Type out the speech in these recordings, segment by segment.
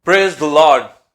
Praise the Lord.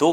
2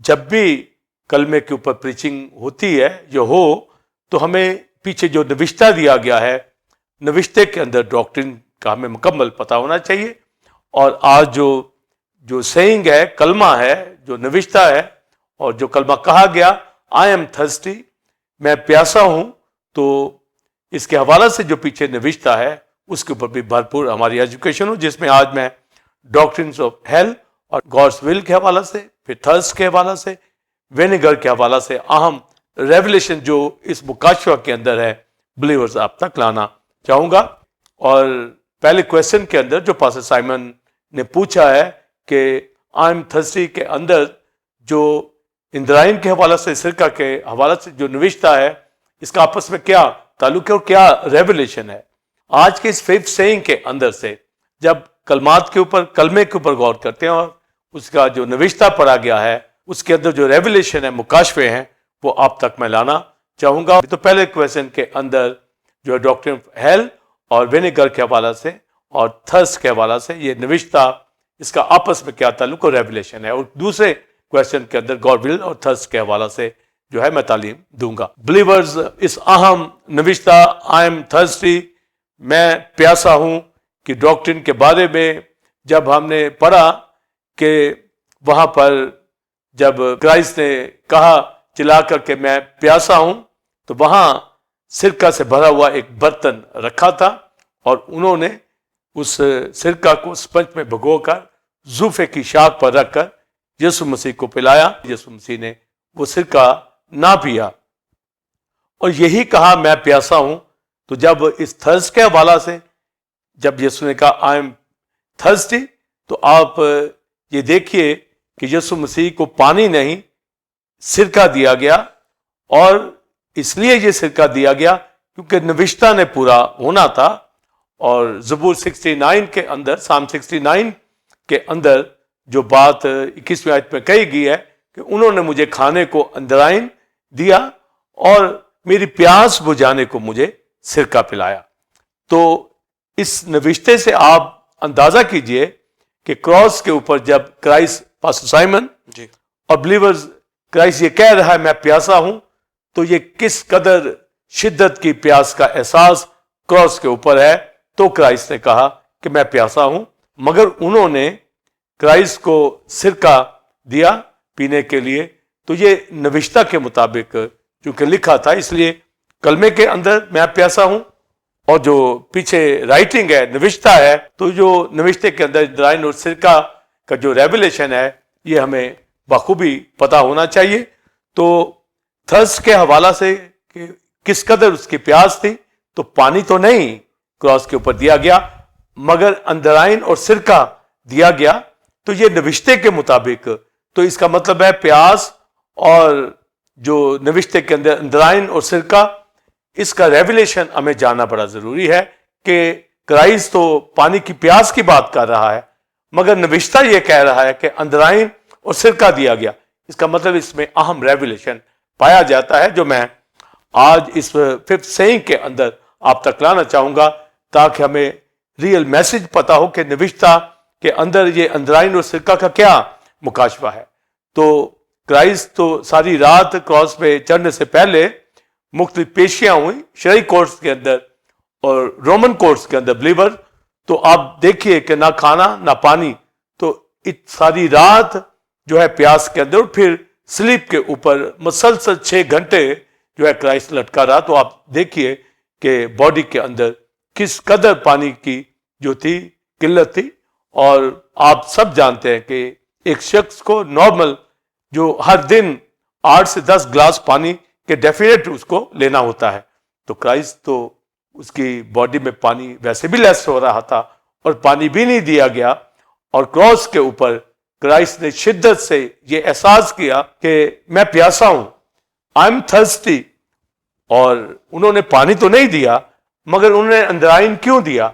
جب بھی کلمے کے اوپر پریچنگ ہوتی ہے جو ہو تو ہمیں پیچھے جو نوشتہ دیا گیا ہے نوشتے کے اندر ڈاکٹرن کا ہمیں مکمل پتہ ہونا چاہیے. اور آج جو سینگ ہے, کلمہ ہے, جو نوشتہ ہے اور جو کلمہ کہا گیا آئی ایم تھرسٹی, میں پیاسا ہوں, تو اس کے حوالے سے جو پیچھے نوشتہ ہے اس کے اوپر بھی بھرپور ہماری ایجوکیشن ہو, جس میں آج میں ڈاکٹرنس آف ہیل اور گاڈس ول کے حوالے سے, پھر تھرسٹ کے حوالے سے, وینیگر کے حوالے سے اہم ریولیشن جو اس مکاشفہ کے اندر ہے بلیورز آپ تک لانا چاہوں گا. اور پہلے کویسچن کے اندر جو پاسٹر سائمن نے پوچھا ہے کہ آئی ایم تھرسٹی کے اندر جو اندرائن کے حوالے سے, سرکہ کے حوالے سے جو نوشتہ ہے, اس کا آپس میں کیا تعلق ہے اور کیا ریولیشن ہے. آج کے اس ففتھ سیئنگ کے اندر سے جب کلمات کے اوپر, کلمے کے اوپر غور کرتے ہیں اور اس کا جو نوشتہ پڑھا گیا ہے اس کے اندر جو ریولیشن ہے, مکاشفے ہیں, وہ آپ تک میں لانا چاہوں گا. تو پہلے کویسچن کے اندر جو ہے ڈاکٹرن آف ہیل اور وینیگر کے حوالے سے اور تھرسٹ کے حوالے سے یہ نوشتہ, اس کا آپس میں کیا تعلق اور ریولیشن ہے, اور دوسرے کویسچن کے اندر گاڈ ول اور تھرسٹ کے حوالے سے جو ہے میں تعلیم دوں گا. بلیورز اس اہم نوشتہ آئی ایم تھرسٹی, میں پیاسا ہوں کہ ڈاکٹرن کے بارے میں جب ہم نے پڑھا کہ وہاں پر جب کرائسٹ نے کہا چلا کر کے میں پیاسا ہوں, تو وہاں سرکہ سے بھرا ہوا ایک برتن رکھا تھا اور انہوں نے اس سرکہ کو اسپنج میں بھگو کر زوفے کی شاخ پر رکھ کر یسوع مسیح کو پلایا. یسوع مسیح نے وہ سرکہ نہ پیا اور یہی کہا میں پیاسا ہوں. تو جب اس تھرسٹ کے حوالے سے جب یسوع نے کہا آئی ایم تھرسٹی, تو آپ یہ دیکھیے کہ یسوع مسیح کو پانی نہیں سرکہ دیا گیا, اور اس لیے یہ سرکہ دیا گیا کیونکہ نوشتہ نے پورا ہونا تھا. اور زبور 69 کے اندر, سام 69 کے اندر جو بات 21ویں آیت میں کہی گئی ہے کہ انہوں نے مجھے کھانے کو اندرائن دیا اور میری پیاس بجھانے کو مجھے سرکہ پلایا. تو اس نوشتے سے آپ اندازہ کیجئے کہ کراس کے اوپر جب کرائسٹ, پاسٹر سائمن جی, اور بلیورز کرائسٹ یہ کہہ رہا ہے میں پیاسا ہوں, تو یہ کس قدر شدت کی پیاس کا احساس کراس کے اوپر ہے. تو کرائسٹ نے کہا کہ میں پیاسا ہوں, مگر انہوں نے کرائسٹ کو سرکہ دیا پینے کے لیے. تو یہ نوشتہ کے مطابق چونکہ لکھا تھا, اس لیے کلمے کے اندر میں پیاسا ہوں, اور جو پیچھے رائٹنگ ہے, نوشتہ ہے, تو جو نوشتے کے اندر اندرائن اور سرکہ کا جو ریولیشن ہے یہ ہمیں بخوبی پتہ ہونا چاہیے. تو تھرسٹ کے حوالہ سے کہ کس قدر اس کی پیاس تھی, تو پانی تو نہیں کراس کے اوپر دیا گیا مگر اندرائن اور سرکہ دیا گیا. تو یہ نوشتے کے مطابق, تو اس کا مطلب ہے پیاس اور جو نوشتے کے اندر اندرائن اور سرکہ, اس کا ریولیشن ہمیں جاننا بڑا ضروری ہے کہ کرائسٹ تو پانی کی پیاس کی بات کر رہا ہے مگر نوشتہ یہ کہہ رہا ہے کہ اندرائن اور سرکہ دیا گیا. اس کا مطلب اس میں اہم ریولیشن پایا جاتا ہے جو میں آج اس ففتھ سیئنگ کے اندر آپ تک لانا چاہوں گا, تاکہ ہمیں ریئل میسج پتا ہو کہ نوشتہ کے اندر یہ اندرائن اور سرکہ کا کیا مکاشفہ ہے. تو کرائسٹ تو ساری رات کراس پہ چڑھنے سے پہلے مختلف پیشیاں ہوئی شرعی کورٹس کے اندر اور رومن کورٹس کے اندر بلیور, تو آپ دیکھیے کہ نہ کھانا نہ پانی, تو ساری رات جو ہے پیاس کے اندر, اور پھر سلیپ کے اوپر مسلسل 6 گھنٹے جو ہے کرائسٹ لٹکا رہا. تو آپ دیکھیے کہ باڈی کے اندر کس قدر پانی کی جو تھی قلت تھی. اور آپ سب جانتے ہیں کہ ایک شخص کو نارمل جو ہر دن 8 سے 10 گلاس پانی کے ڈیفینیٹ اس کو لینا ہوتا ہے, تو کرائسٹ تو اس کی باڈی میں پانی ویسے بھی لیس ہو رہا تھا اور پانی بھی نہیں دیا گیا. اور کراس کے اوپر کرائسٹ نے شدت سے یہ احساس کیا کہ میں پیاسا ہوں, آئی ایم تھرسٹی, اور انہوں نے پانی تو نہیں دیا مگر انہوں نے اندرائن کیوں دیا,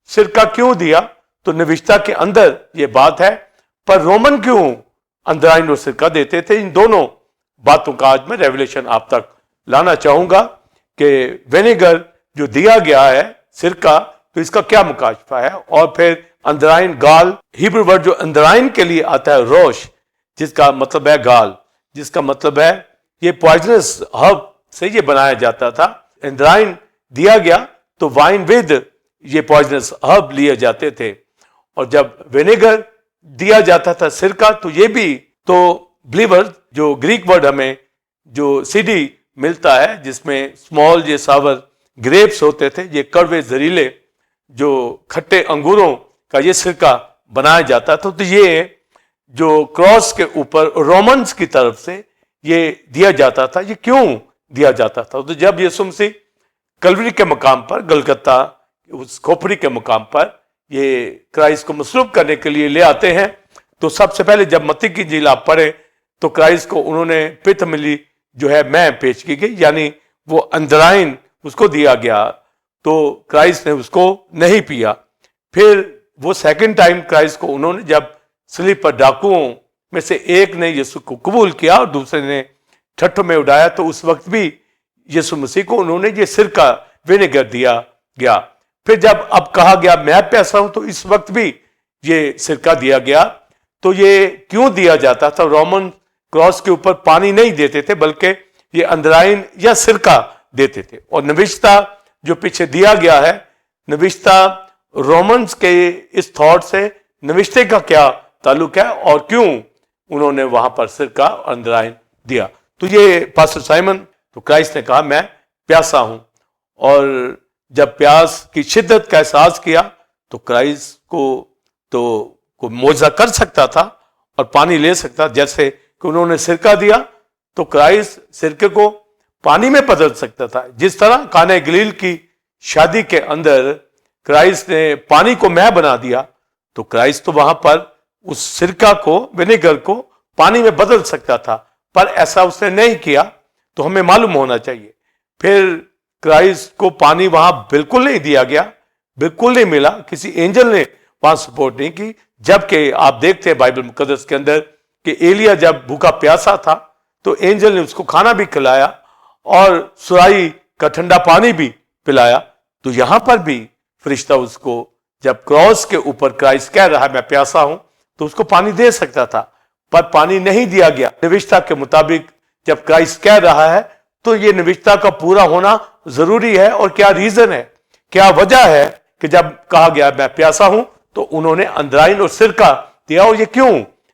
سرکہ کیوں دیا. تو نوشتہ کے اندر یہ بات ہے, پر رومن کیوں اندرائن اور سرکہ دیتے تھے. ان دونوں باتوں کا آج میں ریولیشن آپ تک لانا چاہوں گا کہ وینیگر جو دیا گیا ہے سرکہ, تو اس کا کیا مکاشفہ ہے. اور پھر اندرائن گال, ہیبر ورڈ جو اندرائن کے لیے آتا ہے روش, جس کا مطلب ہے گال, جس کا مطلب ہے یہ پوائزنس ہرب سے یہ بنایا جاتا تھا. انڈرائن دیا گیا تو وائن ود یہ پوائزنس ہرب لیے جاتے تھے. اور جب وینیگر دیا جاتا تھا سرکہ, تو یہ بھی تو بلیور جو گریک ورڈ ہمیں جو سیڈی ملتا ہے جس میں اسمال یہ ساور گریپس ہوتے تھے, یہ کڑوے زہریلے جو کھٹے انگوروں کا یہ سرکہ بنایا جاتا تھا. تو یہ جو کراس کے اوپر رومنز کی طرف سے یہ دیا جاتا تھا, یہ کیوں دیا جاتا تھا؟ تو جب یسوع مسیح کلوری کے مقام پر, گلگتہ اس کھوپڑی کے مقام پر یہ کرائسٹ کو مصلوب کرنے کے لیے لے آتے ہیں, تو سب سے پہلے جب متی کی انجیل آپ پڑھیں تو کرائسٹ کو انہوں نے پتھ ملی جو ہے میں پیش کی گئی, یعنی وہ اندرائن اس کو دیا گیا, تو کرائسٹ نے اس کو نہیں پیا. پھر وہ سیکنڈ ٹائم کرائسٹ کو انہوں نے جب صلیب پر ڈاکوؤں میں سے ایک نے یسوع کو قبول کیا اور دوسرے نے ٹھٹھوں میں اڑایا, تو اس وقت بھی یسوع مسیح کو انہوں نے یہ سرکہ وینیگر دیا گیا. پھر جب اب کہا گیا میں پیاسا ہوں, تو اس وقت بھی یہ سرکہ دیا گیا. تو یہ کیوں دیا جاتا تھا؟ رومن کراس کے اوپر پانی نہیں دیتے تھے بلکہ یہ اندرائن یا سرکہ دیتے تھے. اور نوشتہ جو پیچھے دیا گیا ہے, نوشتہ رومنز کے اس تھاٹ سے نوشتے کا کیا تعلق ہے اور کیوں انہوں نے وہاں پر سرکہ اور اندرائن دیا؟ تو یہ پاسٹر سائمن, تو کرائسٹ نے کہا میں پیاسا ہوں, اور جب پیاس کی شدت کا احساس کیا تو کرائسٹ کو تو کوئی معجزہ کر سکتا تھا اور پانی لے سکتا, جیسے کہ انہوں نے سرکہ دیا تو کرائسٹ سرکے کو پانی میں بدل سکتا تھا. جس طرح کانہ گلیل کی شادی کے اندر کرائسٹ نے پانی کو مے بنا دیا, تو کرائسٹ تو وہاں پر اس سرکہ کو, ونیگر کو پانی میں بدل سکتا تھا, پر ایسا اس نے نہیں کیا. تو ہمیں معلوم ہونا چاہیے. پھر کرائسٹ کو پانی وہاں بالکل نہیں دیا گیا, بالکل نہیں ملا, کسی اینجل نے وہاں سپورٹ نہیں کی. جبکہ آپ دیکھتے ہیں بائبل مقدس کے اندر کہ ایلیا جب بھوکا پیاسا تھا تو اینجل نے اس کو کھانا بھی کھلایا اور سرائی کا ٹھنڈا پانی بھی پلایا. تو یہاں پر بھی فرشتہ اس کو جب کراس کے اوپر کرائسٹ کہہ رہا ہے میں پیاسا ہوں, تو اس کو پانی دے سکتا تھا, پر پانی نہیں دیا گیا. نوشتہ کے مطابق جب کرائسٹ کہہ رہا ہے تو یہ نوشتہ کا پورا ہونا ضروری ہے. اور کیا ریزن ہے, کیا وجہ ہے کہ جب کہا گیا میں پیاسا ہوں تو انہوں نے اندرائن اور سرکہ دیا, اور یہ کیوں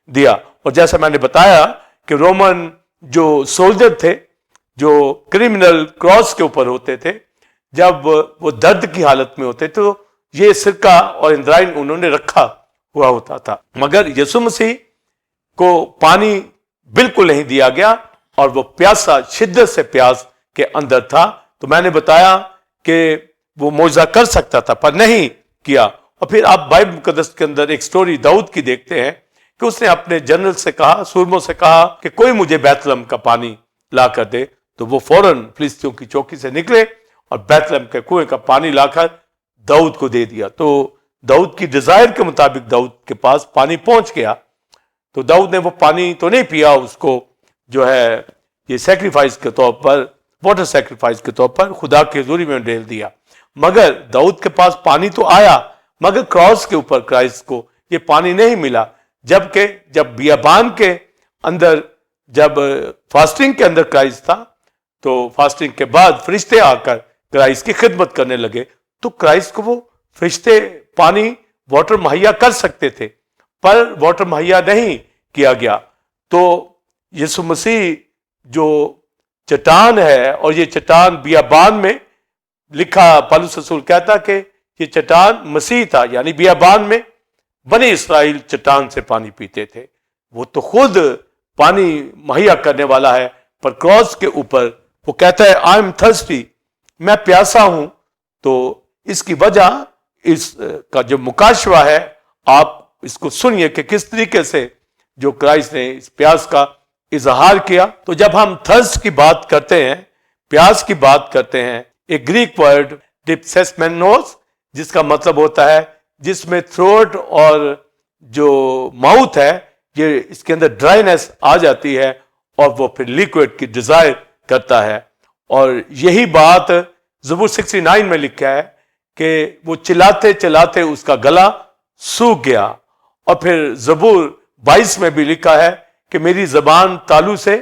دیا؟ اور جیسا میں نے بتایا کہ رومن جو سولجر تھے, جو کرمنل کراس کے اوپر ہوتے تھے, جب وہ درد کی حالت میں ہوتے تو یہ سرکہ اور اندرائن انہوں نے رکھا ہوا ہوتا تھا. مگر یسوع مسیح کو پانی بالکل نہیں دیا گیا اور وہ پیاسا, شدت سے پیاس کے اندر تھا. تو میں نے بتایا کہ وہ معجزہ کر سکتا تھا پر نہیں کیا. اور پھر آپ بائبل مقدس کے اندر ایک سٹوری داؤد کی دیکھتے ہیں کہ اس نے اپنے جنرل سے کہا, سورموں سے کہا کہ کوئی مجھے بیت لحم کا پانی لا کر دے. تو وہ فوراً فلسطینیوں کی چوکی سے نکلے اور بیت لحم کے کنویں کا پانی لا کر داؤد کو دے دیا. تو داؤد کی ڈیزائر کے مطابق داؤد کے پاس پانی پہنچ گیا. تو داؤد نے وہ پانی تو نہیں پیا, اس کو جو ہے یہ سیکریفائس کے طور پر, واٹر سیکریفائس کے طور پر خدا کی حضوری میں ڈال دیا. مگر داؤد کے پاس پانی تو آیا, مگر کراس کے اوپر کرائسٹ کو یہ پانی نہیں ملا. جبکہ جب بیابان کے اندر, جب فاسٹنگ کے اندر کرائسٹ تھا, تو فاسٹنگ کے بعد فرشتے آ کر کرائسٹ کی خدمت کرنے لگے. تو کرائسٹ کو وہ فرشتے پانی, واٹر مہیا کر سکتے تھے, پر واٹر مہیا نہیں کیا گیا. تو یسوع مسیح جو چٹان ہے, اور یہ چٹان بیابان میں لکھا, پالوس رسول کہتا کہ یہ چٹان مسیح تھا, یعنی بیابان میں بنی اسرائیل چٹان سے پانی پیتے تھے. وہ تو خود پانی مہیا کرنے والا ہے, پر کراس کے اوپر وہ کہتا ہے آئی ایم تھرسٹی, میں پیاسا ہوں. تو اس کی وجہ, اس کا جو مکاشفہ ہے, آپ اس کو سنیے کہ کس طریقے سے جو کرائسٹ نے اس پیاس کا اظہار کیا. تو جب ہم تھرسٹ کی بات کرتے ہیں, پیاس کی بات کرتے ہیں, ایک گریک ورڈ ڈپسیسمینوس, جس کا مطلب ہوتا ہے جس میں تھروٹ اور جو ماؤتھ ہے یہ اس کے اندر ڈرائنس آ جاتی ہے, اور وہ پھر لیکوڈ کی ڈیزائر کرتا ہے. اور یہی بات زبور 69 میں لکھا ہے کہ وہ چلاتے چلاتے اس کا گلا سوکھ گیا. اور پھر زبور 22 میں بھی لکھا ہے کہ میری زبان تالو سے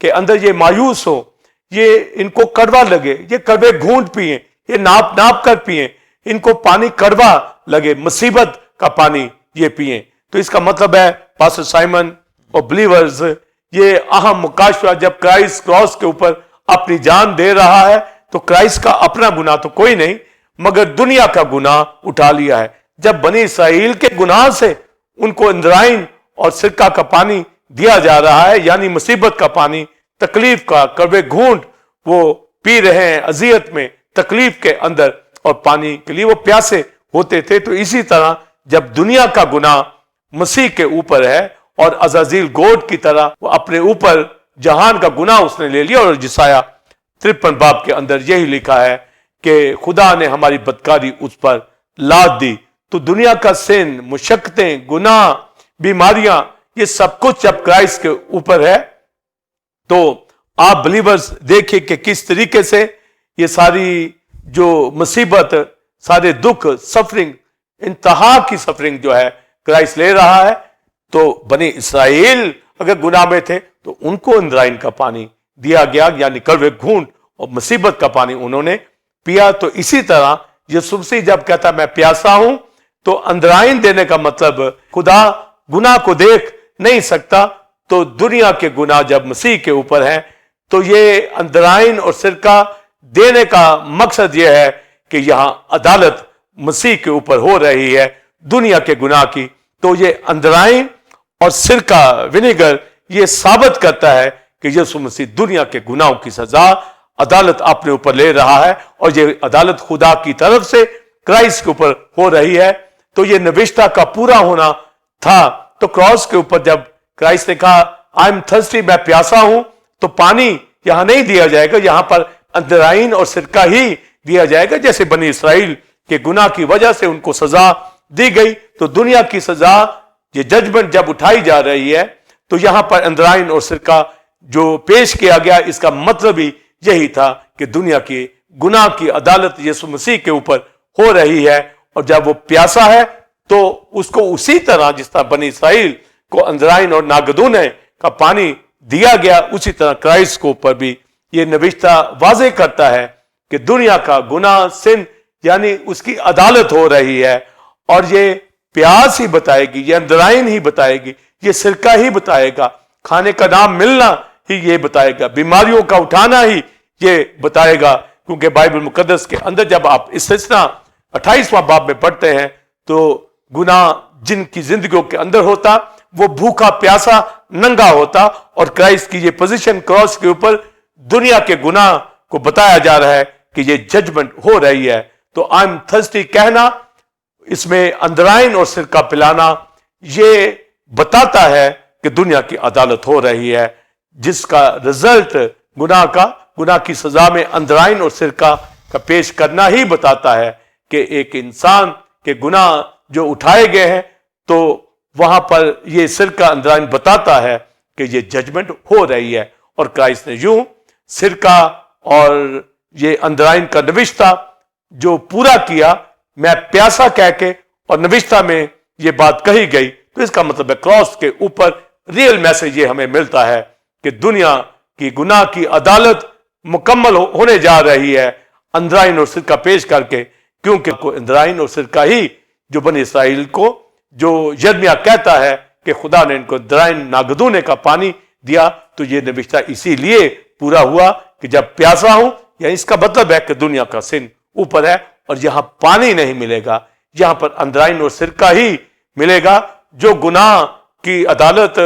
کے اندر یہ مایوس ہو, یہ ان کو کڑوا لگے, یہ کڑوے گھونٹ پیئیں, یہ ناپ ناپ کر پیئیں, ان کو پانی کڑوا لگے, مصیبت کا پانی یہ پیئیں. تو اس کا مطلب ہے پاسٹر سائمن اور بلیورز, یہ اہم مکاشفہ جب کرائسٹ کراس کے اوپر اپنی جان دے رہا ہے تو کرائسٹ کا اپنا گناہ تو کوئی نہیں مگر دنیا کا گناہ اٹھا لیا ہے. جب بنی اسرائیل کے گناہ سے ان کو اندرائن اور سرکہ کا پانی دیا جا رہا ہے, یعنی مصیبت کا پانی, تکلیف کا کڑوے گھونٹ وہ پی رہے ہیں اذیت میں, تکلیف کے اندر, اور پانی کے لیے وہ پیاسے ہوتے تھے. تو اسی طرح جب دنیا کا گناہ مسیح کے اوپر ہے اور عزازیل گوڈ کی طرح وہ اپنے اوپر جہان کا گناہ اس نے لے لیا, اور جسایا 53 باب کے اندر یہی لکھا ہے کہ خدا نے ہماری بدکاری اس پر لاد دی. تو دنیا کا سن, مشقتیں, گناہ, بیماریاں, یہ سب کچھ جب کرائسٹ کے اوپر ہے تو آپ بلیورز دیکھیں کہ کس طریقے سے یہ ساری جو مصیبت, سارے دکھ, سفرنگ, انتہا کی سفرنگ جو ہے کرائسٹ لے رہا ہے. تو بنی اسرائیل اگر گناہ میں تھے تو ان کو اندرائن کا پانی دیا گیا, یعنی کڑوے گھونٹ اور مصیبت کا پانی انہوں نے پیا. تو اسی طرح یسوع مسیح جب کہتا میں پیاسا ہوں تو اندرائن دینے کا مطلب خدا گناہ کو دیکھ نہیں سکتا, تو دنیا کے گناہ جب مسیح کے اوپر ہیں تو یہ اندرائن اور سرکہ دینے کا مقصد یہ ہے کہ یہاں عدالت مسیح کے اوپر ہو رہی ہے دنیا کے گناہ کی. تو یہ اندرائن اور سرکہ, ونیگر, یہ ثابت کرتا ہے کہ یسوع مسیح دنیا کے گناہوں کی سزا, عدالت اپنے اوپر لے رہا ہے, اور یہ عدالت خدا کی طرف سے کرائسٹ کے اوپر ہو رہی ہے. تو یہ نوشتہ کا پورا ہونا تھا. تو کراس کے اوپر جب کرائسٹ نے کہا آئی ایم تھرسٹی, میں پیاسا ہوں, تو پانی یہاں نہیں دیا جائے گا, یہاں پر اندرائن اور سرکہ ہی دیا جائے گا. جیسے بنی اسرائیل کے گناہ کی وجہ سے ان کو سزا دی گئی, تو دنیا کی سزا, یہ ججمنٹ جب اٹھائی جا رہی ہے تو یہاں پر اندرائن اور سرکہ جو پیش کیا گیا, اس کا مطلب ہی یہی تھا کہ دنیا کی گناہ کی عدالت یسوع مسیح کے اوپر ہو رہی ہے. اور جب وہ پیاسا ہے تو اس کو اسی طرح جس طرح بنی اسرائیل کو اندرائن اور ناگدونے کا پانی دیا گیا, اسی طرح کرائسٹ کے اوپر بھی یہ نوشتہ واضح کرتا ہے کہ دنیا کا گناہ, سن, یعنی اس کی عدالت ہو رہی ہے. اور یہ پیاس ہی بتائے گی, یہ اندرائن ہی بتائے گی, یہ سرکہ ہی بتائے گا, کھانے کا نام ملنا ہی یہ بتائے گا, بیماریوں کا اٹھانا ہی یہ بتائے گا. کیونکہ بائبل مقدس کے اندر جب آپ استثنا 28واں باب میں پڑھتے ہیں تو گناہ جن کی زندگیوں کے اندر ہوتا وہ بھوکا پیاسا ننگا ہوتا, اور کرائسٹ کی یہ پوزیشن کراس کے اوپر دنیا کے گناہ کو بتایا جا رہا ہے کہ یہ ججمنٹ ہو رہی ہے. تو آئی ایم تھرسٹی کہنا, اس میں اندرائن اور سرکہ پلانا, یہ بتاتا ہے کہ دنیا کی عدالت ہو رہی ہے, جس کا رزلٹ گناہ کی سزا میں اندرائن اور سرکہ کا پیش کرنا ہی بتاتا ہے کہ ایک انسان کے گناہ جو اٹھائے گئے ہیں تو وہاں پر یہ سرکہ اندرائن بتاتا ہے کہ یہ ججمنٹ ہو رہی ہے. اور کرائسٹ نے یوں سرکہ اور یہ اندرائن کا نوشتہ جو پورا کیا, میں پیاسا کہہ کے, اور نوشتہ میں یہ بات کہی گئی. تو اس کا مطلب ہے کراس کے اوپر ریئل میسج یہ ہمیں ملتا ہے کہ دنیا کی گناہ کی عدالت مکمل ہونے جا رہی ہے اندرائن اور سرکہ پیش کر کے. کیونکہ اندرائن اور سرکہ ہی جو بنی اسرائیل کو, جو یرمیہ کہتا ہے کہ خدا نے ان کو اندرائن ناگدونے کا پانی دیا, تو یہ نوشتہ اسی لیے پورا ہوا کہ جب پیاسا ہوں, یعنی اس کا مطلب ہے کہ دنیا کا سن اوپر ہے اور یہاں پانی نہیں ملے گا, یہاں پر اندرائن اور سرکہ ہی ملے گا. جو گناہ کی عدالت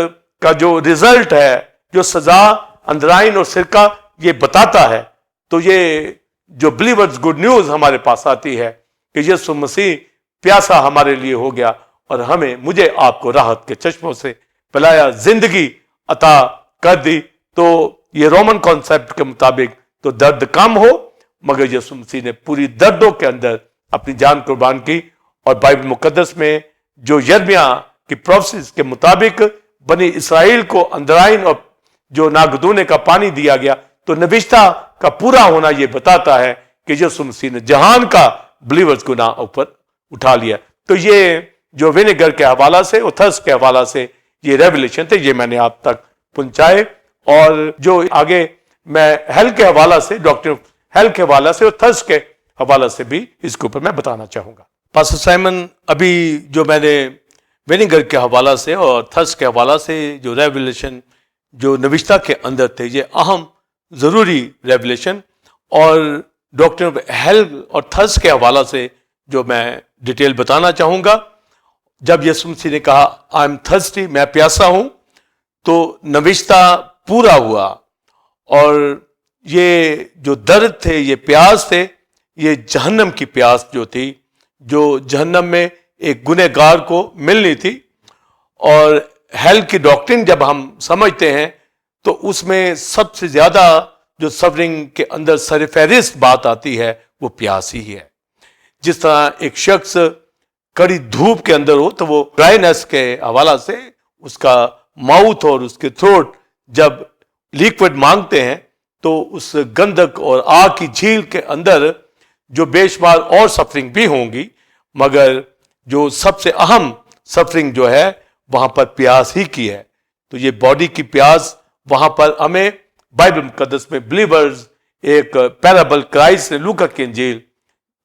کا جو رزلٹ ہے, جو سزا اندرائن اور سرکہ یہ بتاتا ہے. تو یہ جو بلیورز گڈ نیوز ہمارے پاس آتی ہے کہ یسوع مسیح پیاسا ہمارے لیے ہو گیا اور مجھے آپ کو راحت کے چشموں سے پلایا, زندگی عطا کر دی. تو یہ رومن کانسیپٹ کے مطابق تو درد کم ہو, مگر یسوع مسیح نے پوری دردوں کے اندر اپنی جان قربان کی. اور بائبل مقدس میں جو یرمیہ کی پروفیسیز کے مطابق بنی اسرائیل کو اندرائن اور جو ناگدونے کا پانی دیا گیا, تو نوشتہ کا پورا ہونا یہ بتاتا ہے کہ یسوع مسیح نے جہان کا بلیورز گناہ اوپر اٹھا لیا. تو یہ جو ونیگر کے حوالہ سے اور تھرس کے حوالہ سے یہ ریولیشن تھے, یہ میں نے آپ تک پہنچائے. اور جو آگے میں ہیل کے حوالہ سے ڈاکٹر ہیل کے حوالہ سے اور تھرس کے حوالہ سے بھی اس کے اوپر میں بتانا چاہوں گا. پاسٹر سائمن، ابھی جو میں نے وینیگر کے حوالہ سے اور تھرس کے حوالہ سے جو ریویلیشن جو نوشتہ کے اندر تھے، یہ اہم ضروری ریویلیشن، اور ڈاکٹر ہیل اور تھرس کے حوالہ سے جو میں ڈیٹیل بتانا چاہوں گا. جب یسوع مسیح نے کہا آئی ایم تھرسٹی، میں پیاسا ہوں، تو نوشتہ پورا ہوا. اور یہ جو درد تھے، یہ پیاس تھے، یہ جہنم کی پیاس جو تھی، جو جہنم میں ایک گنہگار کو ملنی تھی. اور ہیل کی ڈاکٹرن جب ہم سمجھتے ہیں تو اس میں سب سے زیادہ جو سفرنگ کے اندر سر فہرست بات آتی ہے وہ پیاس ہی ہے. جس طرح ایک شخص کڑی دھوپ کے اندر ہو تو وہ ڈرائنس کے حوالہ سے اس کا ماؤتھ اور اس کے تھروٹ جب لیکوڈ مانگتے ہیں تو اس گندک اور آگ کی جھیل کے اندر جو بے شمار اور سفرنگ بھی ہوں گی، مگر جو سب سے اہم سفرنگ جو ہے وہاں پر پیاس ہی کی ہے. تو یہ باڈی کی پیاس وہاں پر ہمیں بائبل مقدس میں بلیورز ایک پیرابل کرائسٹ نے لوکا کی انجیل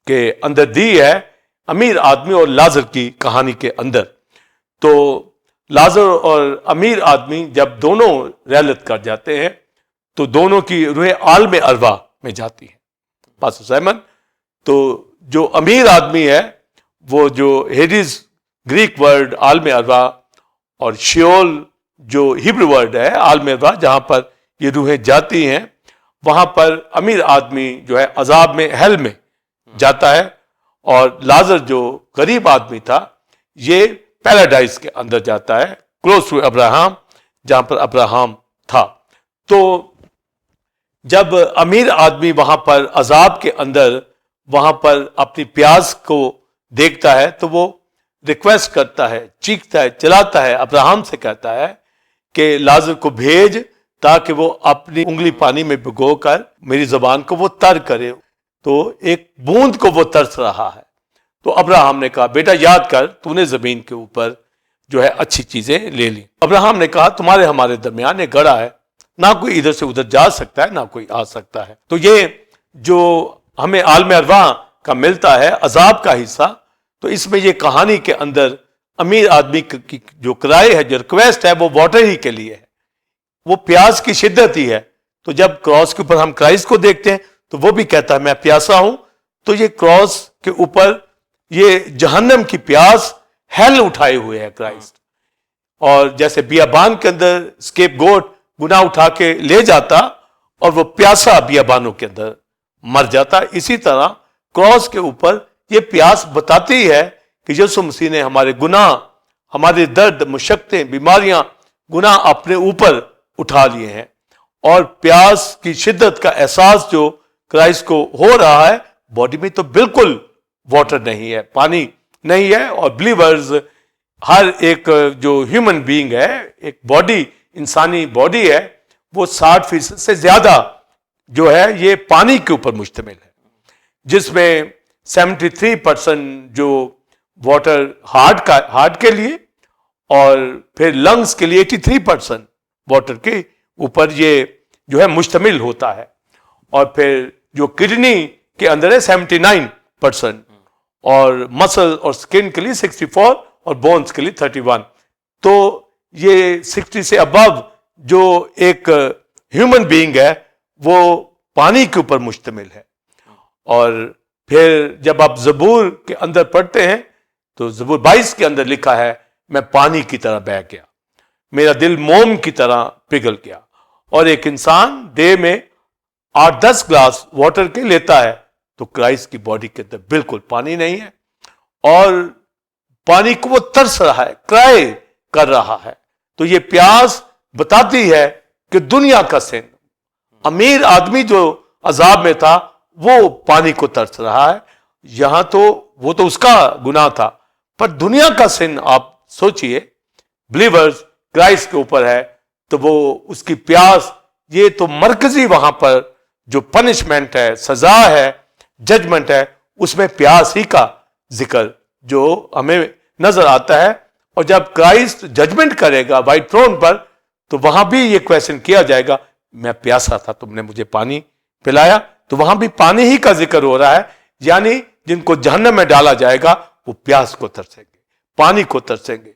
کے اندر دی ہے، امیر آدمی اور لازر کی کہانی کے اندر. تو لازر اور امیر آدمی جب دونوں رحلت کر جاتے ہیں تو دونوں کی روح عالم ارواح میں جاتی ہے. پاسٹر سائمن، تو جو امیر آدمی ہے وہ جو ہیڈیز گریک ورڈ عالم ارواح اور شیول جو ہیبرو ورڈ ہے عالم ارواح جہاں پر یہ روحیں جاتی ہیں، وہاں پر امیر آدمی جو ہے عذاب میں ہیل میں جاتا ہے، اور لازر جو غریب آدمی تھا یہ پیراڈائز کے اندر جاتا ہے، کلوز ٹو ابراہم، جہاں پر ابراہم تھا. تو جب امیر آدمی وہاں پر عذاب کے اندر وہاں پر اپنی پیاس کو دیکھتا ہے تو وہ ریکویسٹ کرتا ہے، چیختا ہے، چلاتا ہے، ابراہم سے کہتا ہے کہ لازر کو بھیج تاکہ وہ اپنی انگلی پانی میں بھگو کر میری زبان کو وہ تر کرے. تو ایک بوند کو وہ ترس رہا ہے. تو ابراہم نے کہا بیٹا یاد کر تو نے زمین کے اوپر جو ہے اچھی چیزیں لے لی. ابراہم نے کہا تمہارے ہمارے درمیان ایک گڑھا ہے، نہ کوئی ادھر سے ادھر جا سکتا ہے نہ کوئی آ سکتا ہے. تو یہ جو ہمیں عالم ارواح کا ملتا ہے عذاب کا حصہ، تو اس میں یہ کہانی کے اندر امیر آدمی کی جو کرائے ہے، جو ریکویسٹ ہے، وہ واٹر ہی کے لیے ہے، وہ پیاس کی شدت ہی ہے. تو جب کراس کے اوپر ہم کرائسٹ کو دیکھتے ہیں تو وہ بھی کہتا ہے میں پیاسا ہوں. تو یہ کراس کے اوپر یہ جہنم کی پیاس ہیل اٹھائے ہوئے ہے کرائسٹ. اور جیسے بیابان کے اندر اسکیپ گوٹ گناہ اٹھا کے لے جاتا اور وہ پیاسا بیابانوں کے اندر مر جاتا، اسی طرح کراس کے اوپر یہ پیاس بتاتی ہے کہ یسوع مسیح نے ہمارے گناہ، ہمارے درد، مشقتیں، بیماریاں، گناہ اپنے اوپر اٹھا لیے ہیں. اور پیاس کی شدت کا احساس جو کرائسٹ کو ہو رہا ہے، باڈی میں تو بالکل واٹر نہیں ہے، پانی نہیں ہے. اور بلیورز ہر ایک جو ہیومن بینگ ہے، ایک باڈی، انسانی باڈی ہے، وہ 60% سے زیادہ جو ہے یہ پانی کے اوپر مشتمل ہے، جس میں 73% جو واٹر ہارٹ کے لیے، اور پھر لنگز کے لیے 83% واٹر کے اوپر یہ جو ہے مشتمل ہوتا ہے. اور پھر جو کڈنی کے اندر ہے 79%، اور مسل اور سکن کے لیے 64، اور بونز کے لیے 31. تو یہ 60 سے ابو جو ایک ہیومن بینگ ہے وہ پانی کے اوپر مشتمل ہے. اور پھر جب آپ زبور کے اندر پڑھتے ہیں تو زبور 22 کے اندر لکھا ہے میں پانی کی طرح بہہ گیا، میرا دل موم کی طرح پگھل گیا. اور ایک انسان ڈے میں 8-10 گلاس واٹر کے لیتا ہے، تو کرائسٹ کی باڈی کے اندر بالکل پانی نہیں ہے، اور پانی کو وہ ترس رہا ہے، کرائے کر رہا ہے. تو یہ پیاس بتاتی ہے کہ دنیا کا سن، امیر آدمی جو عذاب میں تھا وہ پانی کو ترس رہا ہے. یہاں تو وہ تو اس کا گناہ تھا، پر دنیا کا سن آپ سوچئے، بلیورز کرائسٹ کے اوپر ہے تو وہ اس کی پیاس، یہ تو مرکزی وہاں پر جو پنشمنٹ ہے، سزا ہے، ججمنٹ ہے، اس میں پیاس ہی کا ذکر جو ہمیں نظر آتا ہے. اور جب کرائسٹ ججمنٹ کرے گا وائٹ تھرون پر، تو وہاں بھی یہ کویشچن کیا جائے گا, میں پیاسا تھا, تم نے مجھے پانی پلایا. تو وہاں بھی پانی ہی کا ذکر ہو رہا ہے, یعنی جن کو جہنم میں ڈالا جائے گا وہ پیاس کو ترسیں گے, پانی کو ترسیں گے,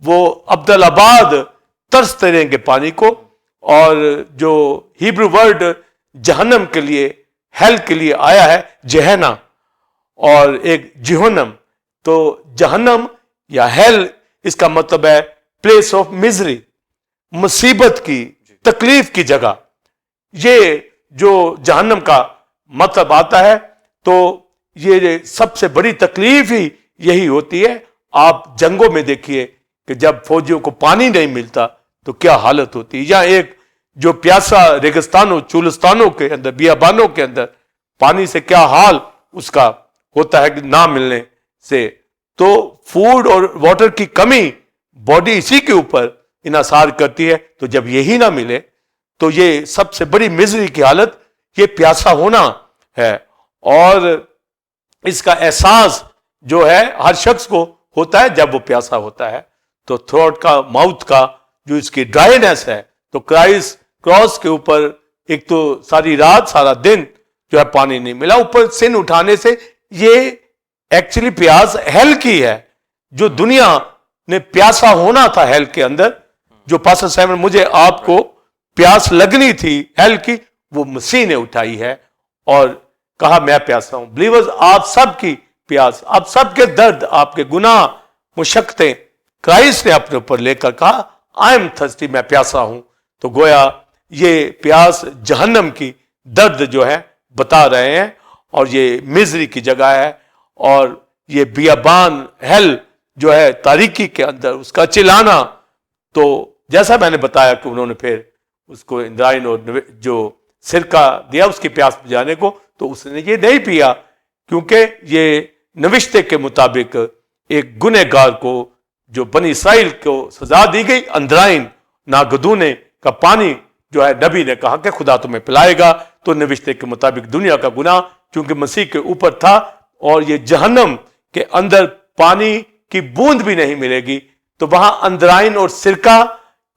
وہ عبدالآباد ترستے رہیں گے پانی کو. اور جو ہیبرو ورڈ جہنم کے لیے, ہیل کے لیے آیا ہے جہنم اور ایک جہنم, تو جہنم یا ہیل اس کا مطلب ہے پلیس آف مزری, مصیبت کی, تکلیف کی جگہ. یہ جو جہنم کا مطلب آتا ہے تو یہ سب سے بڑی تکلیف ہی یہی ہوتی ہے. آپ جنگوں میں دیکھیے کہ جب فوجیوں کو پانی نہیں ملتا تو کیا حالت ہوتی ہے, یا ایک جو پیاسا ریگستانوں, چولستانوں کے اندر, بیابانوں کے اندر پانی سے کیا حال اس کا ہوتا ہے کہ نہ ملنے سے. تو فوڈ اور واٹر کی کمی باڈی اسی کے اوپر انحصار کرتی ہے. تو جب یہی نہ ملے تو یہ سب سے بڑی مزری کی حالت یہ پیاسا ہونا ہے. اور اس کا احساس جو ہے ہر شخص کو ہوتا ہے جب وہ پیاسا ہوتا ہے. تو تھروٹ کا, ماؤتھ کا جو اس کی ڈرائینس ہے, تو کراس کے اوپر ایک تو ساری رات سارا دن جو ہے پانی نہیں ملا, اوپر سن اٹھانے سے یہ ایکچولی پیاس ہیل کی ہے. جو دنیا نے پیاسا ہونا تھا ہیل کے اندر, جو پاسٹر سیمن مجھے آپ کو پیاس لگنی تھی ہیل کی, وہ مسیح نے اٹھائی ہے اور کہا میں پیاسا ہوں. بلیورز, آپ سب کی پیاس, آپ سب کے درد, آپ کے گناہ, مشقتیں کرائسٹ نے اپنے اوپر لے کر کہا آئی ایم تھرسٹی, میں پیاسا ہوں. تو گویا یہ پیاس جہنم کی درد جو ہے بتا رہے ہیں, اور یہ مزری کی جگہ ہے. اور یہ بیابان ہیل جو ہے تاریکی کے اندر, اس کا چلانا. تو جیسا میں نے بتایا کہ انہوں نے پھر اس کو اندرائن اور جو سرکہ دیا اس کی پیاس بجھانے کو, تو اس نے یہ نہیں پیا, کیونکہ یہ نوشتے کے مطابق ایک گنہگار کو جو بنی اسرائیل کو سزا دی گئی, اندرائن ناگدونے کا پانی جو ہے نبی نے کہا کہ خدا تمہیں پلائے گا. تو نوشتے کے مطابق دنیا کا گناہ چونکہ مسیح کے اوپر تھا, اور یہ جہنم کے اندر پانی کی بوند بھی نہیں ملے گی, تو وہاں اندرائن اور سرکہ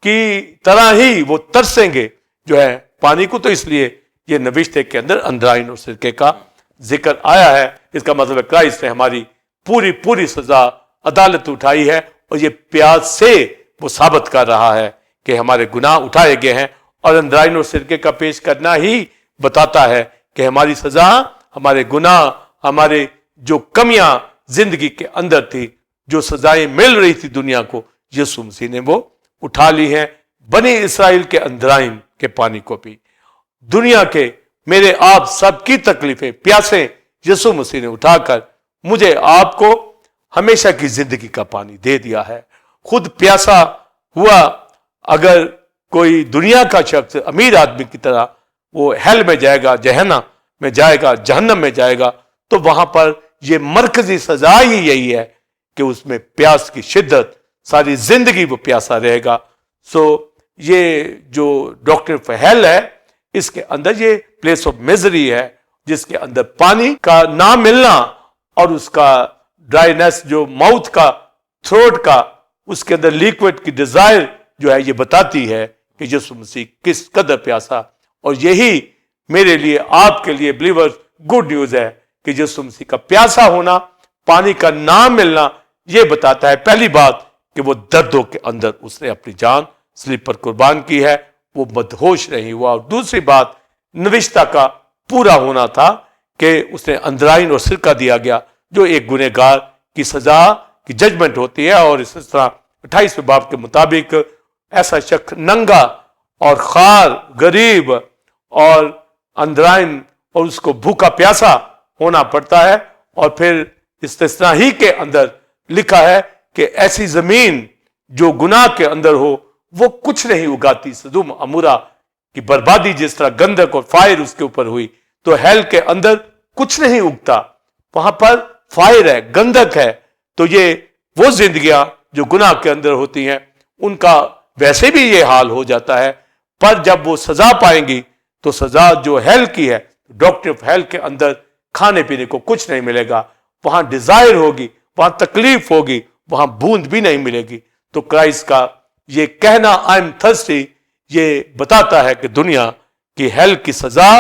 کی طرح ہی وہ ترسیں گے جو ہے پانی کو. تو اس لیے یہ نوشتے کے اندر اندرائن اور سرکے کا ذکر آیا ہے. اس کا مطلب ہے کرائسٹ نے ہماری پوری سزا عدالت اٹھائی ہے, اور یہ پیاس سے وہ ثابت کر رہا ہے کہ ہمارے گناہ اٹھائے گئے ہیں. اور اندرائن اور سرکے کا پیش کرنا ہی بتاتا ہے کہ ہماری سزا, ہمارے گناہ, ہمارے جو کمیاں زندگی کے اندر تھی, جو سزائیں مل رہی تھی دنیا کو, یسوع مسیح نے وہ اٹھا لی ہیں. بنی اسرائیل کے اندرائن کے پانی کو بھی, دنیا کے میرے آپ سب کی تکلیفیں, پیاسیں یسوع مسیح نے اٹھا کر مجھے آپ کو ہمیشہ کی زندگی کا پانی دے دیا ہے. خود پیاسا ہوا, اگر کوئی دنیا کا شخص امیر آدمی کی طرح وہ ہیل میں جائے گا, جہنم میں جائے گا, جہنم میں جائے گا, تو وہاں پر یہ مرکزی سزا ہی یہی ہے کہ اس میں پیاس کی شدت, ساری زندگی وہ پیاسا رہے گا. سو یہ جو ڈاکٹر آف ہیل ہے, اس کے اندر یہ پلیس آف میزری ہے, جس کے اندر پانی کا نہ ملنا اور اس کا ڈرائینس, جو ماؤتھ کا, تھروٹ کا, اس کے اندر لیکوڈ کی ڈیزائر جو ہے یہ بتاتی ہے کہ یسوع مسیح کس قدر پیاسا. اور یہی میرے لیے, آپ کے لیے بلیور گڈ نیوز ہے کہ یسوع مسیح کا پیاسا ہونا, پانی کا نہ ملنا, یہ بتاتا ہے پہلی بات کہ وہ دردوں کے اندر اس نے اپنی جان سلیب پر قربان کی ہے, وہ مدہوش نہیں ہوا. اور دوسری بات نوشتہ کا پورا ہونا تھا کہ اس نے اندرائن اور سرکہ دیا گیا, جو ایک گنہگار کی سزا کی ججمنٹ ہوتی ہے. اور اس طرح 28ویں باب کے مطابق ایسا شخص ننگا اور خوار, غریب اور اندرائن, اور اس کو بھوکا پیاسا ہونا پڑتا ہے. اور پھر استثناء ہی کے اندر لکھا ہے کہ ایسی زمین جو گناہ کے اندر ہو وہ کچھ نہیں اگاتی. سدوم عمورہ کی بربادی جس طرح گندک اور فائر اس کے اوپر ہوئی, تو ہیل کے اندر کچھ نہیں اگتا, وہاں پر فائر ہے, گندک ہے. تو یہ وہ زندگیاں جو گناہ کے اندر ہوتی ہیں ان کا ویسے بھی یہ حال ہو جاتا ہے, پر جب وہ سزا پائیں گی تو سزا جو ہیل کی ہے, ڈاکٹر آف ہیل کے اندر کھانے پینے کو کچھ نہیں ملے گا, وہاں ڈیزائر ہوگی, وہاں تکلیف ہوگی, وہاں بوند بھی نہیں ملے گی. تو کرائسٹ کا یہ کہنا آئی ایم تھرسٹی, یہ بتاتا ہے کہ دنیا کی ہیل کی سزا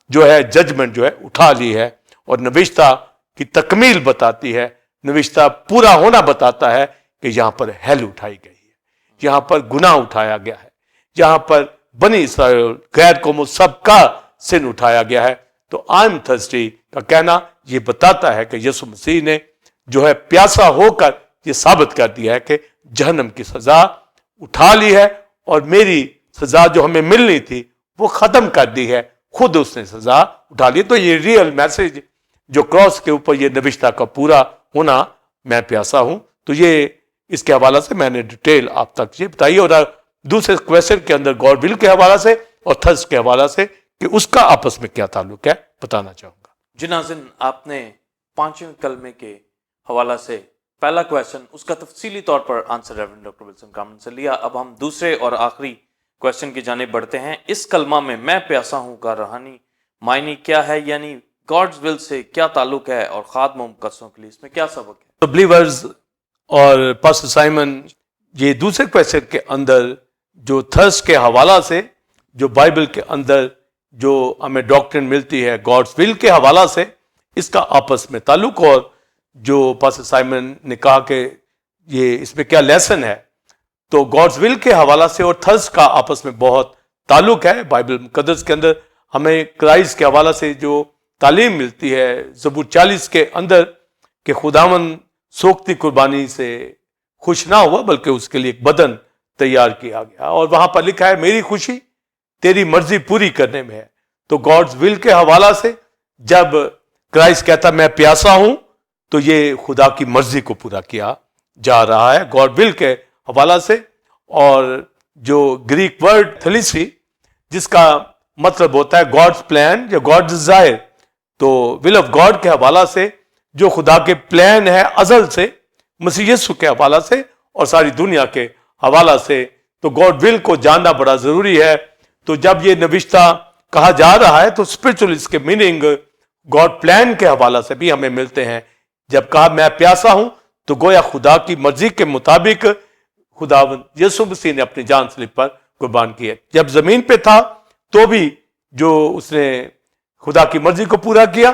جو ہے ججمنٹ جو ہے اٹھا لی ہے، اور نوشتہ کی تکمیل بتاتی ہے، نوشتہ پورا ہونا بتاتا ہے کہ یہاں پر ہیل اٹھائی گئی ہے، یہاں پر گناہ اٹھایا گیا ہے، یہاں پر بنی اسرائیل غیر قوموں سب کا سن اٹھایا گیا ہے۔ تو آئی ایم تھرسٹی کا کہنا یہ بتاتا ہے کہ یسوع مسیح نے جو ہے پیاسا ہو کر یہ ثابت کر دیا ہے کہ جہنم کی سزا اٹھا لی ہے، اور میری سزا جو ہمیں ملنی تھی وہ ختم کر دی ہے، خود اس نے سزا اٹھا لی۔ تو یہ ریئل میسج جو کراس کے اوپر یہ نوشتہ کا پورا ہونا، میں پیاسا ہوں، تو یہ اس کے حوالے سے میں نے ڈیٹیل آپ تک یہ بتائی، اور دوسرے کویسچن کے اندر گاڈ ول کے حوالے سے اور تھرس کے حوالے سے کہ اس کا آپس میں کیا تعلق ہے بتانا چاہوں گا۔ جی ناظرین، آپ نے 5ویں کلمے کے حوالہ سے پہلا کویسچن اس کا تفصیلی طور پر answer reverend doctor Wilson Kamran سے لیا۔ اب ہم دوسرے اور آخری کویسچن کی جانب بڑھتے ہیں۔ اس کلمہ میں پیاسا ہوں کا روحانی معنی کیا ہے، یعنی گاڈز ول سے کیا تعلق ہے، اور خادم و مقدسوں کے لیے اس میں کیا سبق ہے؟ تو بلیورز اور پاسٹر سائمن، یہ دوسرے کویسچن کے اندر جو تھرس کے حوالہ سے، جو بائبل کے اندر جو ہمیں ڈاکٹرن ملتی ہے گاڈز ول کے حوالہ سے، اس کا آپس میں تعلق، اور جو پاسٹر سائمن نے کہا کہ یہ اس میں کیا لیسن ہے، تو گاڈز ول کے حوالہ سے اور تھرس کا آپس میں بہت تعلق ہے۔ بائبل مقدس کے اندر ہمیں کرائسٹ کے حوالہ سے جو تعلیم ملتی ہے زبور 40 کے اندر کہ خداوند سوکتی قربانی سے خوش نہ ہوا، بلکہ اس کے لیے ایک بدن تیار کیا گیا، اور وہاں پر لکھا ہے میری خوشی تیری مرضی پوری کرنے میں ہے۔ تو گاڈز ول کے حوالہ سے جب کرائسٹ کہتا میں پیاسا ہوں، تو یہ خدا کی مرضی کو پورا کیا جا رہا ہے گاڈ ول کے حوالہ سے۔ اور جو گریک ورڈ تھلیسی، جس کا مطلب ہوتا ہے گاڈز پلان یا گاڈ ڈیزائر، تو ول آف گاڈ کے حوالہ سے جو خدا کے پلان ہے ازل سے، مسیح یسوع کے حوالہ سے اور ساری دنیا کے حوالہ سے، تو گاڈ ول کو جاننا بڑا ضروری ہے۔ تو جب یہ نوشتہ کہا جا رہا ہے تو اسپرچل اس کے میننگ گاڈ پلان کے حوالہ سے بھی ہمیں ملتے ہیں۔ جب کہا میں پیاسا ہوں، تو گویا خدا کی مرضی کے مطابق خداوند یسوع مسیح نے اپنی جان سلیب پر قربان کی ہے۔ جب زمین پہ تھا تو بھی جو اس نے خدا کی مرضی کو پورا کیا،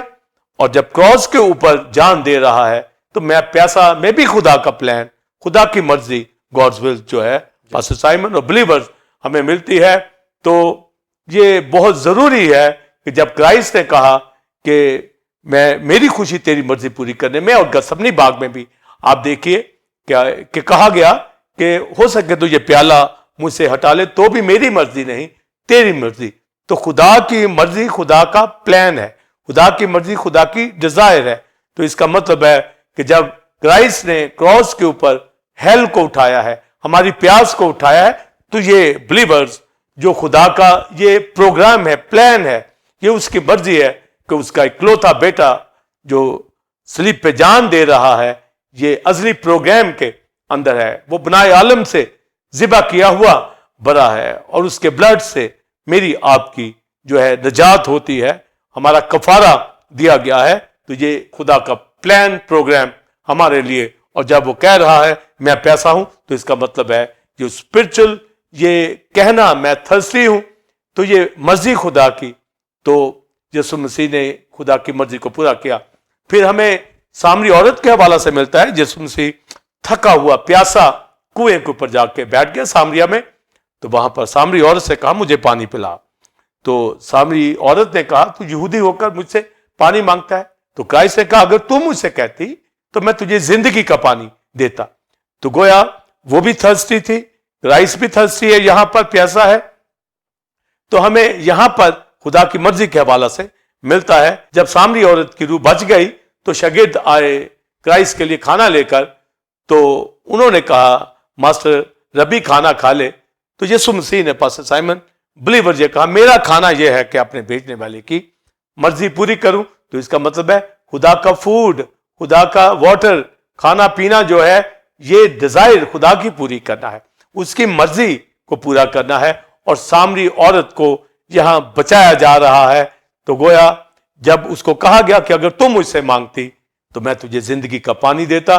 اور جب کراس کے اوپر جان دے رہا ہے تو میں پیاسا میں بھی خدا کا پلان، خدا کی مرضی گاڈز ول جو ہے پاسٹر سائمن اور بلیورز ہمیں ملتی ہے۔ تو یہ بہت ضروری ہے کہ جب کرائسٹ نے کہا کہ میری خوشی تیری مرضی پوری کرنے میں، اور گثمنی باغ میں بھی آپ دیکھیے کہ کہا گیا کہ ہو سکے تو یہ پیالہ مجھ سے ہٹا لے، تو بھی میری مرضی نہیں تیری مرضی۔ تو خدا کی مرضی خدا کا پلان ہے، خدا کی مرضی خدا کی ڈیزائر ہے۔ تو اس کا مطلب ہے کہ جب کرائسٹ نے کراس کے اوپر ہیل کو اٹھایا ہے، ہماری پیاس کو اٹھایا ہے، تو یہ بلیورز جو خدا کا یہ پروگرام ہے، پلان ہے، یہ اس کی مرضی ہے کہ اس کا اکلوتا بیٹا جو سلیب پہ جان دے رہا ہے، یہ ازلی پروگرام کے اندر ہے، وہ بنائے عالم سے ذبح کیا ہوا برا ہے، اور اس کے بلڈ سے میری آپ کی جو ہے نجات ہوتی ہے، ہمارا کفارہ دیا گیا ہے۔ تو یہ خدا کا پلان پروگرام ہمارے لیے، اور جب وہ کہہ رہا ہے میں پیاسا ہوں، تو اس کا مطلب ہے جو اسپرچل یہ کہنا میں تھرسٹی ہوں، تو یہ مرضی خدا کی، تو یسوع مسیح نے خدا کی مرضی کو پورا کیا۔ پھر ہمیں سامری عورت کے حوالہ سے ملتا ہے، یسوع مسیح تھکا ہوا پیاسا کنویں کے اوپر جا کے بیٹھ گیا سامریا میں، تو وہاں پر سامری عورت سے کہا مجھے پانی پلا۔ تو سامری عورت نے کہا تو یہودی ہو کر مجھ سے پانی مانگتا ہے؟ تو کرائسٹ نے کہا اگر تم مجھ سے کہتی تو میں تجھے زندگی کا پانی دیتا۔ تو گویا وہ بھی تھرسٹی تھی، کرائسٹ بھی تھرسٹی ہے، یہاں پر پیاسا ہے۔ تو ہمیں یہاں پر خدا کی مرضی کے حوالہ سے ملتا ہے۔ جب سامری عورت کی روح بچ گئی تو شاگرد آئے کرائسٹ کے لیے کھانا لے کر، تو انہوں نے کہا ماسٹر ربی کھانا کھا لے۔ تو یسوع مسیح نے پاسٹر سائمن بلیور یہ کہا میرا کھانا یہ ہے کہ اپنے بھیجنے والے کی مرضی پوری کروں۔ تو اس کا مطلب ہے خدا کا فوڈ، خدا کا واٹر، کھانا پینا جو ہے یہ ڈیزائر خدا کی پوری کرنا ہے، اس کی مرضی کو پورا کرنا ہے۔ اور سامری عورت کو یہاں بچایا جا رہا ہے۔ تو گویا جب اس کو کہا گیا کہ اگر تم مجھ سے مانگتی تو میں تجھے زندگی کا پانی دیتا،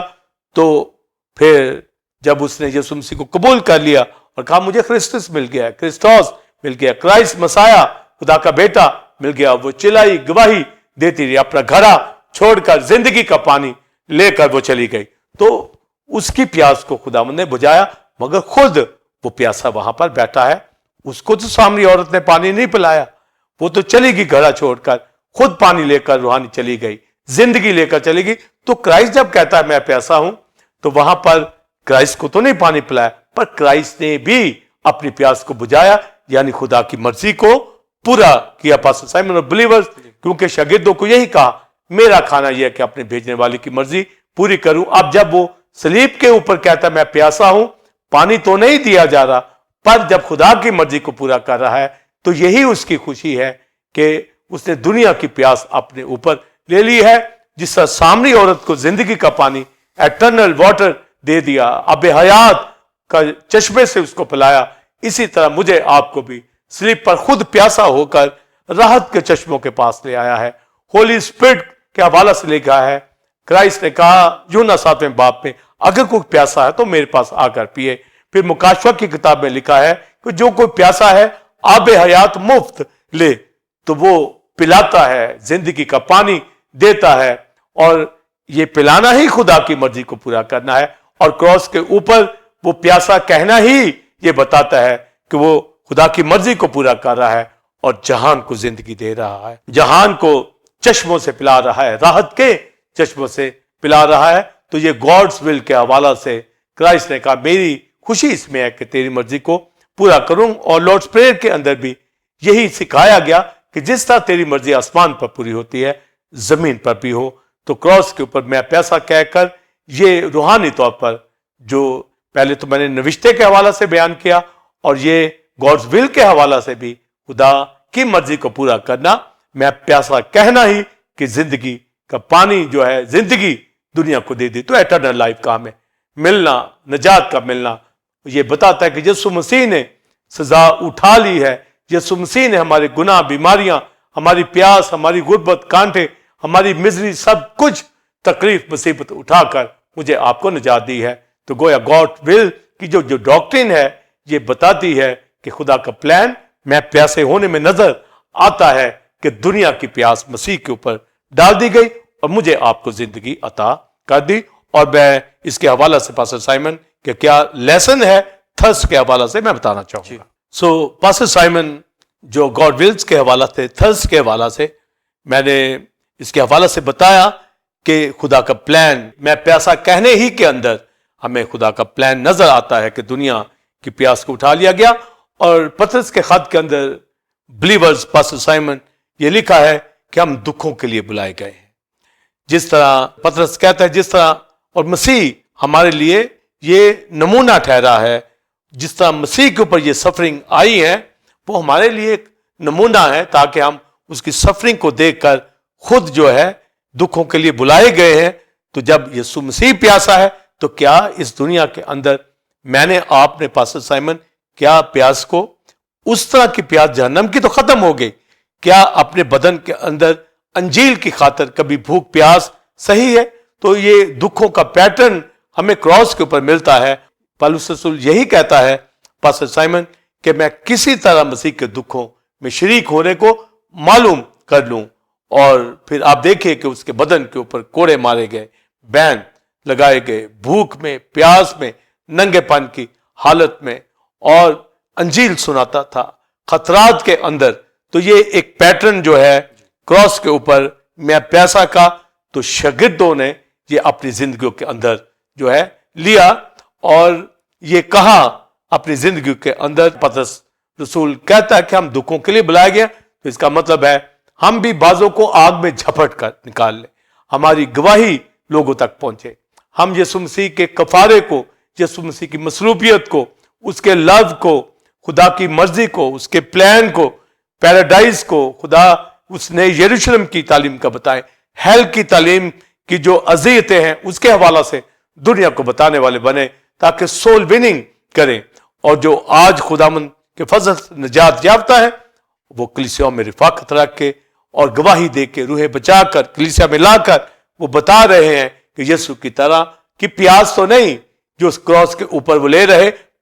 تو پھر جب اس نے یسوع مسیح کو قبول کر لیا اور کہا مجھے کرسٹس مل گیا, کرسٹوس مل گیا, کرائسٹ مسایا خدا کا بیٹا مل گیا. وہ چلائی, گواہی دیتی رہی, اپنا گھڑا چھوڑ کر زندگی کا پانی لے کر وہ چلی گئی. تو اس کی پیاس کو خداوند نے بجھایا, مگر خود وہ پیاسا وہاں پر بیٹھا ہے. اس کو تو سامری عورت نے پانی نہیں پلایا, وہ تو چلی گئی گھڑا چھوڑ کر, خود پانی لے کر روحانی چلی گئی, زندگی لے کر چلی گئی. تو کرائسٹ جب کہتا ہے میں پیاسا ہوں, تو وہاں پر کرائسٹ کو تو نہیں پانی پلایا, پر کرائسٹ نے بھی اپنی پیاس کو بجھایا, یعنی خدا کی مرضی کو پورا کیا. پاسٹر سائمن اور بلیورز, کیونکہ شاگردوں کو یہی کہا میرا کھانا یہ ہے کہ اپنے بھیجنے والے کی مرضی پوری کروں. اب جب وہ صلیب کے اوپر کہتا ہے میں پیاسا ہوں, پانی تو نہیں دیا جا رہا, پر جب خدا کی مرضی کو پورا کر رہا ہے تو یہی اس کی خوشی ہے کہ اس نے دنیا کی پیاس اپنے اوپر لے لی ہے. جس طرح سامری عورت کو زندگی کا پانی ایٹرنل واٹر دے دیا, اب حیات کا چشمے سے اس کو پلایا, اسی طرح مجھے آپ کو بھی صلیب پر خود پیاسا ہو کر راحت کے چشموں کے پاس لے آیا ہے. ہولی اسپرٹ کے حوالہ سے لکھا ہے, کرائسٹ نے کہا یوحنا 7 باب میں اگر کوئی پیاسا ہے تو میرے پاس آ کر پیے. پھر مکاشفہ کی کتاب میں لکھا ہے کہ جو کوئی پیاسا ہے آب حیات مفت لے, تو وہ پلاتا ہے, زندگی کا پانی دیتا ہے. اور یہ پلانا ہی خدا کی مرضی کو پورا کرنا ہے, اور کراس کے اوپر وہ پیاسا کہنا ہی یہ بتاتا ہے کہ وہ خدا کی مرضی کو پورا کر رہا ہے اور جہان کو زندگی دے رہا ہے, جہان کو چشموں سے پلا رہا ہے, راحت کے چشموں سے پلا رہا ہے. تو یہ گاڈز ول کے حوالہ سے کرائسٹ نے کہا میری خوشی اس میں ہے کہ تیری مرضی کو پورا کروں. اور لارڈز پریئر کے اندر بھی یہی سکھایا گیا کہ جس طرح تیری مرضی آسمان پر پوری ہوتی ہے زمین پر بھی ہو. تو کراس کے اوپر میں پیاسا کہہ کر یہ روحانی طور پر جو پہلے تو میں نے نوشتے کے حوالہ سے بیان کیا, اور یہ گاڈز ول کے حوالہ سے بھی خدا کی مرضی کو پورا کرنا, میں پیاسا کہنا ہی کہ زندگی کا پانی جو ہے زندگی دنیا کو دے دی. تو ایٹرنل لائف کا ہمیں ملنا, نجات کا ملنا, یہ بتاتا ہے کہ یسوع مسیح نے سزا اٹھا لی ہے, یسوع مسیح نے ہمارے گناہ, بیماریاں, ہماری پیاس, ہماری غربت, کانٹے, ہماری مزری, سب کچھ تکلیف مصیبت اٹھا کر مجھے آپ کو نجات دی ہے. تو گویا گاڈ ول کی جو ڈاکٹرن ہے یہ بتاتی ہے کہ خدا کا پلان میں پیاسے ہونے میں نظر آتا ہے کہ دنیا کی پیاس مسیح کے اوپر ڈال دی گئی اور مجھے آپ کو زندگی عطا کر دی. اور میں اس کے حوالہ سے پاسٹر سائمن کہ کیا لیسن ہے تھرس کے حوالہ سے میں بتانا چاہوں گا. سو پاسٹر سائمن جو گاڈ ولز کے حوالہ سے, تھرس کے حوالہ سے, میں نے اس کے حوالہ سے بتایا کہ خدا کا پلان میں پیاسا کہنے ہی کے اندر ہمیں خدا کا پلان نظر آتا ہے کہ دنیا کی پیاس کو اٹھا لیا گیا. اور پطرس کے خط کے اندر بلیورز پاسٹر سائمن یہ لکھا ہے کہ ہم دکھوں کے لیے بلائے گئے ہیں. جس طرح پطرس کہتا ہے, جس طرح اور مسیح ہمارے لیے یہ نمونہ ٹھہرا ہے, جس طرح مسیح کے اوپر یہ سفرنگ آئی ہے وہ ہمارے لیے ایک نمونہ ہے تاکہ ہم اس کی سفرنگ کو دیکھ کر خود جو ہے دکھوں کے لیے بلائے گئے ہیں. تو جب یسوع مسیح پیاسا ہے تو کیا اس دنیا کے اندر میں نے آپ نے پاسٹر سائمن کیا پیاس کو اس طرح کی پیاس جہنم کی تو ختم ہو گئی, کیا اپنے بدن کے اندر انجیل کی خاطر کبھی بھوک پیاس صحیح ہے؟ تو یہ دکھوں کا پیٹرن ہمیں کراس کے اوپر ملتا ہے. پالوس رسول یہی کہتا ہے پاسٹر سائمن کہ میں کسی طرح مسیح کے دکھوں میں شریک ہونے کو معلوم کر لوں. اور پھر آپ دیکھیں کہ اس کے بدن کے اوپر کوڑے مارے گئے, بین لگائے گئے, بھوک میں, پیاس میں, ننگے پن کی حالت میں, اور انجیل سناتا تھا خطرات کے اندر. تو یہ ایک پیٹرن جو ہے کراس کے اوپر میں پیاسا کا, تو شاگردوں نے یہ اپنی زندگیوں کے اندر جو ہے لیا اور یہ کہا اپنی زندگی کے اندر. پطرس رسول کہتا ہے کہ ہم دکھوں کے لیے بلائے گئے, تو اس کا مطلب ہے ہم بھی بازوں کو آگ میں جھپٹ کر نکال لیں, ہماری گواہی لوگوں تک پہنچے, ہم یسوع مسیح کے کفارے کو, یسوع مسیح کی مصلوبیت کو, اس کے لو کو, خدا کی مرضی کو, اس کے پلان کو, پیراڈائز کو, خدا اس نے یروشلم کی تعلیم کا بتائے, ہیل کی تعلیم کی جو اذیتیں ہیں اس کے حوالہ سے دنیا کو بتانے والے بنے تاکہ سول وننگ کریں. اور جو آج خداوند کے فضل سے نجات یافتہ ہے وہ کلیسیاؤں میں رفاقت رکھ کے اور گواہی دے کے روحیں بچا کر کلیسیا میں لا کر وہ بتا رہے ہیں کہ یسوع کی طرح کی پیاس تو نہیں جو اس کراس کے اوپر وہ لے رہے,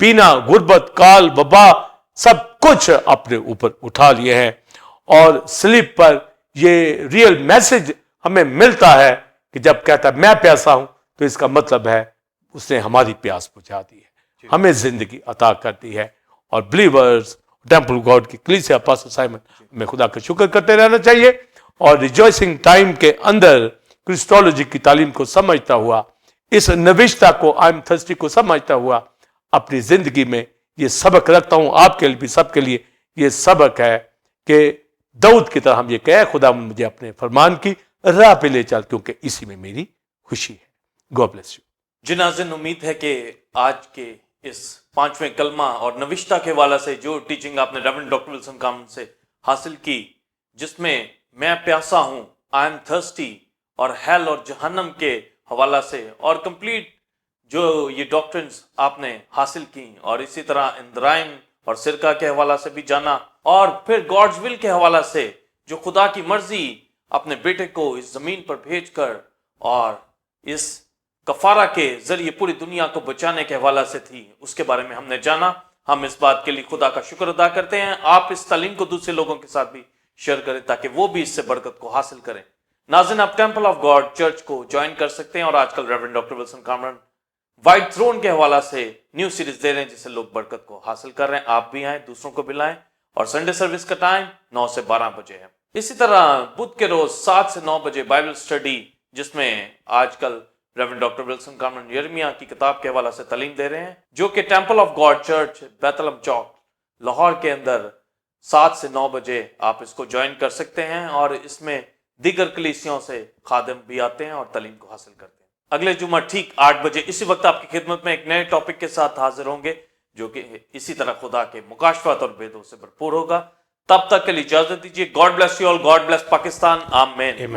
پینا, غربت, کال, وبا سب کچھ اپنے اوپر اٹھا لیے ہیں. اور سلیب پر یہ ریئل میسج ہمیں ملتا ہے کہ جب کہتا ہے میں پیاسا ہوں تو اس کا مطلب ہے اس نے ہماری پیاس بجھا دی ہے, ہمیں زندگی عطا کر دی ہے. اور بلیورز ٹیمپل گاڈ کی کلیسیا پاسٹر سائمن ہمیں خدا کا شکر کرتے رہنا چاہیے اور ریجوائسنگ ٹائم کے اندر کرسٹولوجی کی تعلیم کو سمجھتا ہوا, اس نوشتہ کو آئی ایم تھرسٹی کو سمجھتا ہوا اپنی زندگی میں یہ سبق رکھتا ہوں. آپ کے لیے بھی, سب کے لیے یہ سبق ہے کہ داؤد کی طرح ہم یہ کہے خدا مجھے اپنے فرمان کی راہ پہ لے چل کیونکہ اسی میں میری خوشی ہے. God bless you. جی ناظرین, امید ہے کہ آج کے اس 5ویں کلمہ اور نوشتہ کے حوالے سے جو ٹیچنگ آپ نے ریورنڈ ڈاکٹر ولسن کامن سے حاصل کی, جس میں پیاسا ہوں, آئی ایم تھرسٹی, اور ہیل اور جہنم کے حوالہ سے, اور کمپلیٹ جو یہ ڈاکٹرنز آپ نے حاصل کی, اور اسی طرح اندرائم اور سرکہ کے حوالہ سے بھی جانا, اور پھر گاڈز ول کے حوالہ سے جو خدا کی مرضی اپنے بیٹے کو اس زمین پر بھیج کر اور اس کفارہ کے ذریعے پوری دنیا کو بچانے کے حوالہ سے تھی, اس کے بارے میں ہم نے جانا. ہم اس بات کے لیے خدا کا شکر ادا کرتے ہیں. آپ اس تعلیم کو دوسرے لوگوں کے ساتھ بھی شیئر کریں تاکہ وہ بھی اس سے برکت کو حاصل کریں. ناظرین, آپ ٹیمپل آف گاڈ چرچ کو جوائن کر سکتے ہیں, اور آج کل reverend doctor Wilson Kamran white throne کے حوالہ سے نیو سیریز دے رہے ہیں جس سے لوگ برکت کو حاصل کر رہے ہیں. آپ بھی آئیں, دوسروں کو بھی لائیں, اور سنڈے سروس کا ٹائم 9 سے 12 بجے ہے. اسی طرح بدھ کے روز 7 سے 9 بجے بائبل سٹڈی, جس میں آج کل ریورنڈ ڈاکٹر ولسن کامرن یرمیہ کی کتاب کے حوالہ سے تعلیم دے رہے ہیں, جو کہ ٹیمپل آف گاڈ چرچ بیت الہم چوک لاہور کے اندر 7 سے 9 بجے آپ اس کو جوائن کر سکتے ہیں, اور اس میں دیگر کلیسیوں سے خادم بھی آتے ہیں اور تعلیم کو حاصل کرتے ہیں. اگلے جمعہ ٹھیک 8 بجے اسی وقت آپ کی خدمت میں ایک نئے ٹاپک کے ساتھ حاضر ہوں گے جو کہ اسی طرح خدا کے مکاشفات اور بھیدوں سے بھرپور ہوگا. تب تک کے لیے اجازت دیجیے. God bless you all. God bless Pakistan. آمین.